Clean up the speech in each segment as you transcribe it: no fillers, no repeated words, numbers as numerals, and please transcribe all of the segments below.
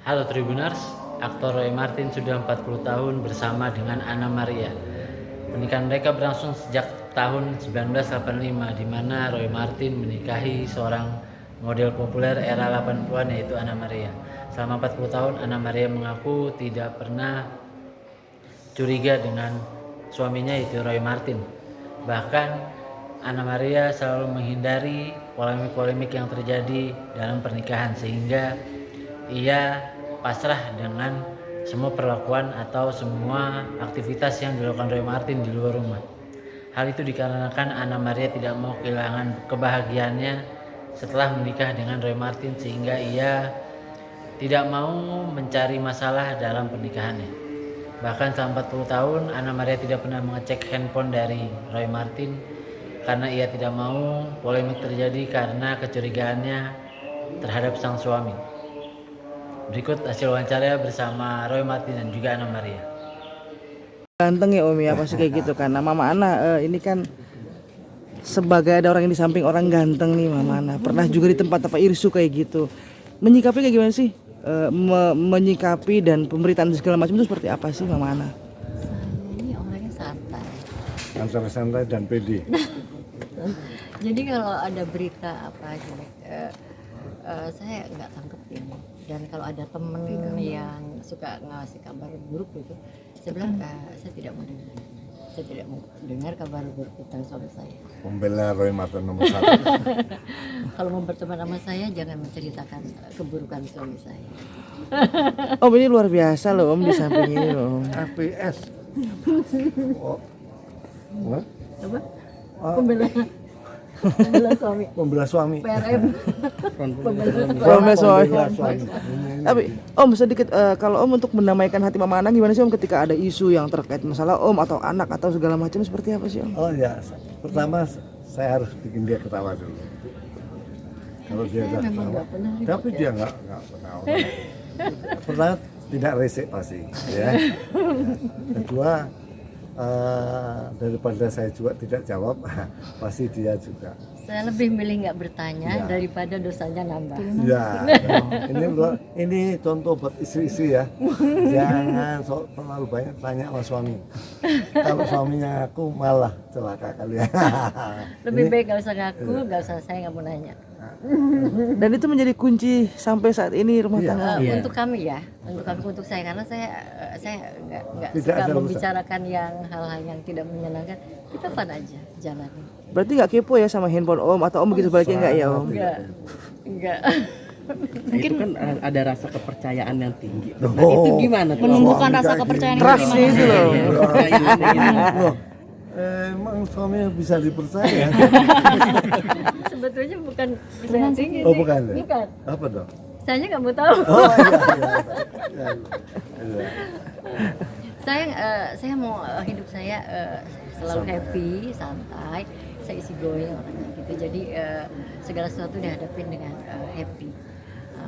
Halo Tribuners, aktor Roy Martin sudah 40 tahun bersama dengan Anna Maria. Pernikahan mereka berlangsung sejak tahun 1985, di mana Roy Martin menikahi seorang model populer era 80-an yaitu Anna Maria. Selama 40 tahun, Anna Maria mengaku tidak pernah curiga dengan suaminya yaitu Roy Martin. Bahkan Anna Maria selalu menghindari polemik-polemik yang terjadi dalam pernikahan sehingga ia pasrah dengan semua perlakuan atau semua aktivitas yang dilakukan Roy Martin di luar rumah. Hal itu dikarenakan Anna Maria tidak mau kehilangan kebahagiaannya setelah menikah dengan Roy Martin sehingga ia tidak mau mencari masalah dalam pernikahannya. Bahkan selama 40 tahun Anna Maria tidak pernah mengecek handphone dari Roy Martin karena ia tidak mau polemik terjadi karena kecurigaannya terhadap sang suami. Berikut hasil wawancara bersama Roy Martin dan juga Anna Maria. Ganteng ya Om ya, pasti kayak gitu kan. Nah Mama Ana ini kan sebagai ada orang yang di samping orang ganteng nih Mama Ana, pernah juga di tempat-tempat irsu kayak gitu. Menyikapi kayak gimana sih? Menyikapi dan pemberitaan segala macam itu seperti apa sih Mama Ana? Ini orangnya santai. Antara santai dan pede. Jadi kalau ada berita apa jelek, saya nggak tangkepin. Dan kalau ada temen yang suka ngasih kabar buruk gitu, saya bilang saya tidak mau dengar. Saya tidak mau dengar kabar buruk tentang suami saya. Pembela Roy Martin nomor 1. Kalau mau berteman sama saya, jangan menceritakan keburukan suami saya. Om ini luar biasa loh Om di samping ini loh. FPS. Oh. What? Apa? Pembela suami. Pembela suami. PRM. Pembela suami. Pembela suami. Tapi Om sedikit kalau Om untuk mendamaikan hati Mama Ana gimana sih Om ketika ada isu yang terkait masalah Om atau anak atau segala macam seperti apa sih Om? Oh ya, pertama saya harus bikin dia ketawa dulu. Kalau dia Saya nggak memang ketawa, nggak pernah ribut tapi ya. dia nggak ketawa. Pertama tidak resik pasti, ya. Kedua daripada saya juga tidak jawab, pasti dia juga. Saya lebih milih nggak bertanya Ya. daripada dosanya nambah. Ya, ini contoh buat istri-istri ya. Jangan terlalu banyak tanya sama suami. Kalau suaminya aku malah celaka kalian. Lebih baik nggak usah ngaku, nggak usah, saya nggak mau nanya. Dan itu menjadi kunci sampai saat ini rumah Iya. tangga. Untuk kami ya, untuk saya karena saya nggak Tidak suka ada urusan. membicarakan yang hal-hal yang tidak menyenangkan. Kita fun aja jalanin. Berarti nggak kepo ya sama handphone Om atau Om begitu baliknya nggak ya Om? Enggak. Mungkin itu kan ada rasa kepercayaan yang tinggi. Oh. Nah, itu gimana tuh? Menumbuhkan Suami rasa kayak kepercayaan gini. yang Trust gimana? itu loh. Kepercayaan ini. Loh, emang suaminya bisa dipercaya? Sebetulnya bukan saya tinggi Oh sih. bukan ya? Bukan. Apa dong? Saya nggak mau tahu. Oh iya. Iya. Saya mau hidup saya selalu happy, santai, saya isi going orangnya gitu. Jadi segala sesuatu dihadapin dengan happy.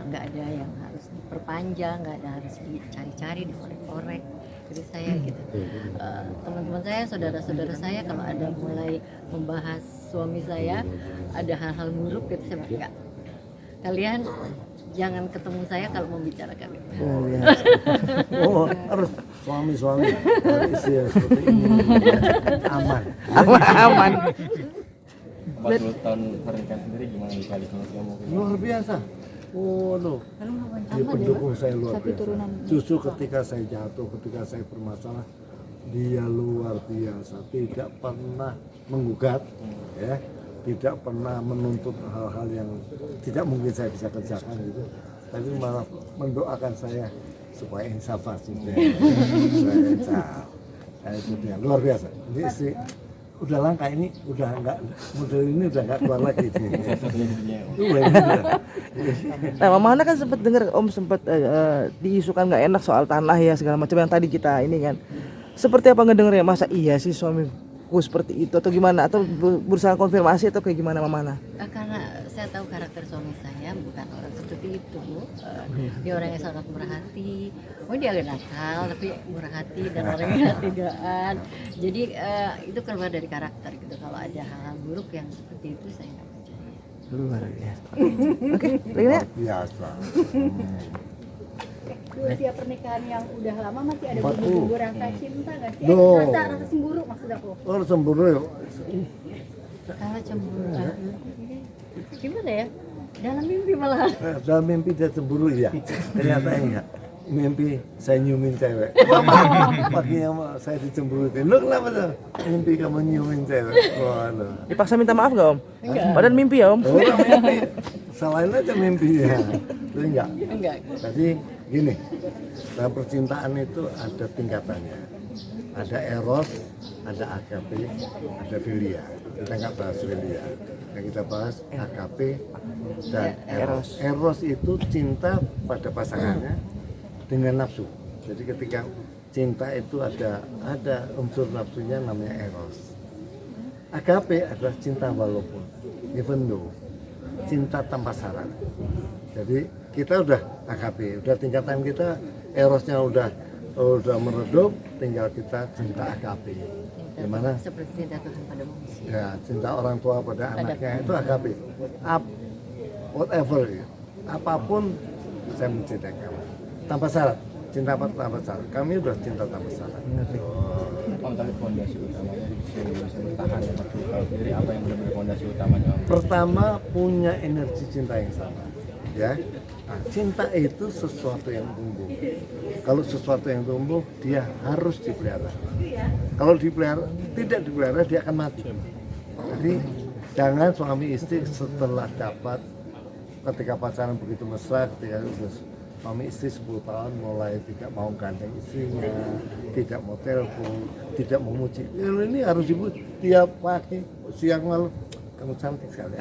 Nggak ada yang harus diperpanjang, nggak ada harus dicari-cari, dikorek-korek. Jadi saya gitu. Teman-teman saya, saudara-saudara saya kalau ada mulai membahas suami saya, ada hal-hal buruk gitu, saya bilang enggak. Kalian jangan ketemu saya kalau membicarakan itu. Oh ya. Oh harus suami-suami harus istri yang seperti ini aman. Aman. 40 tahun pernikahan sendiri gimana nih kali sama kamu? Luar biasa. Oh no. Dia pendukung saya luar biasa. Justru ketika saya jatuh, ketika saya bermasalah, dia luar biasa. Tidak pernah menggugat, ya. Tidak pernah menuntut hal-hal yang tidak mungkin saya bisa kerjakan gitu. Tapi malah mendoakan saya supaya insaf sudah. Supaya insaf. Nah, itu dia luar biasa. Ini istri udah langka ini, udah enggak model ini udah enggak keluar lagi. Nah, Mama Ana kan sempat dengar Om sempat diisukan nggak enak soal tanah ya segala macam yang tadi kita ini kan. Seperti apa ngedenger ya? Masa iya sih suamiku seperti itu atau gimana? Atau berusaha konfirmasi atau kayak gimana Mama Ana? Karena saya tahu karakter suami saya bukan orang seperti itu. Dia orang yang sangat murah hati. Oh dia agak nakal tapi murah hati dan orangnya tegaan. Jadi itu keluar dari karakter gitu. Kalau ada hal-hal buruk yang seperti itu saya nggak percaya. Luar biasa. Oke, Lina. Biasa. Di usia pernikahan yang udah lama masih ada 40. bumbu-bumbu rasa cinta nggak sih? Duh. Rasa cemburu maksud aku. Oh cemburu ya. Kalau cemburu gimana ya? Dalam mimpi malah. Dalam mimpi dia cemburu ya. Ternyata enggak. Mimpi saya nyiumin cewek. Paginya saya dicemburutin. Lu kenapa tuh? Mimpi kamu nyiumin cewek. Waduh. Dipaksa minta maaf nggak om? Padahal mimpi ya om. Oh, mimpi. Salahin aja mimpinya. Itu enggak. Enggak. Jadi gini, dalam percintaan itu ada tingkatannya. Ada eros, ada agape, ada filia. Kita nggak bahas filia. Yang kita bahas agape dan eros. Eros itu cinta pada pasangannya dengan nafsu. Jadi ketika cinta itu ada unsur nafsunya namanya eros. Agape adalah cinta walaupun, even though, cinta tanpa syarat. Jadi kita udah agape, udah tingkatan kita erosnya udah meredup, tinggal kita cinta agape. Gimana? Seperti cinta Tuhan pada manusia. Ya, cinta orang tua pada anaknya itu agape. Whatever ya. Apapun saya mencintai kamu. Tanpa syarat. Cinta tanpa syarat. Kami udah cinta tanpa syarat. Om, tapi fondasi utamanya bisa bertahan 40 tahun sendiri apa yang benar-benar fondasi utamanya Om? Pertama, punya energi cinta yang sama. Ya. Nah, cinta itu sesuatu yang tumbuh. Kalau sesuatu yang tumbuh, dia harus dipelihara. Kalau tidak dipelihara, dia akan mati. Jadi jangan suami istri setelah dapat, ketika pacaran begitu mesra, ketika suami istri 10 tahun mulai tidak mau gandeng istrinya, tidak mau telepon, tidak mau muji. Ini harus dipuji tiap pagi, siang malam. Kamu cantik sekali.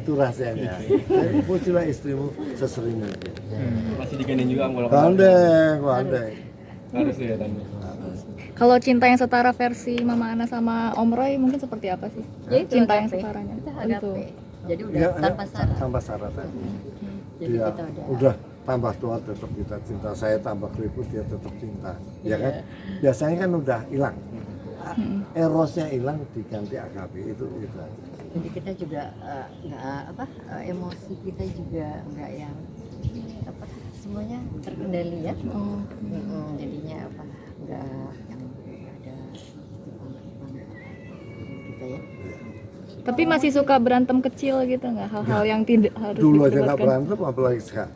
Itu rahasianya. Jadi pujilah istrimu sesering mungkin. Masih digandeng juga Om kalau Gandeng. harus ya tanya. Kalau cinta yang setara versi Mama Ana sama Om Roy mungkin seperti apa sih? Ya itu Cinta yang agape. setaranya. Kita Oh, agape. gitu. Jadi udah Ya, tanpa syarat. tanpa syarat tadi. Jadi Dia kita udah tambah tua tetap kita cinta, saya tambah keriput dia tetap cinta, ya kan? Biasanya kan udah hilang, erosnya hilang diganti agape itu aja. Jadi kita juga emosi kita juga nggak yang semuanya terkendali ya. Jadinya nggak yang ada kita ya. Tapi masih suka berantem kecil gitu nggak? Hal-hal yang tidak harus Dulu aja nggak diperdebatkan. berantem apalagi sekarang.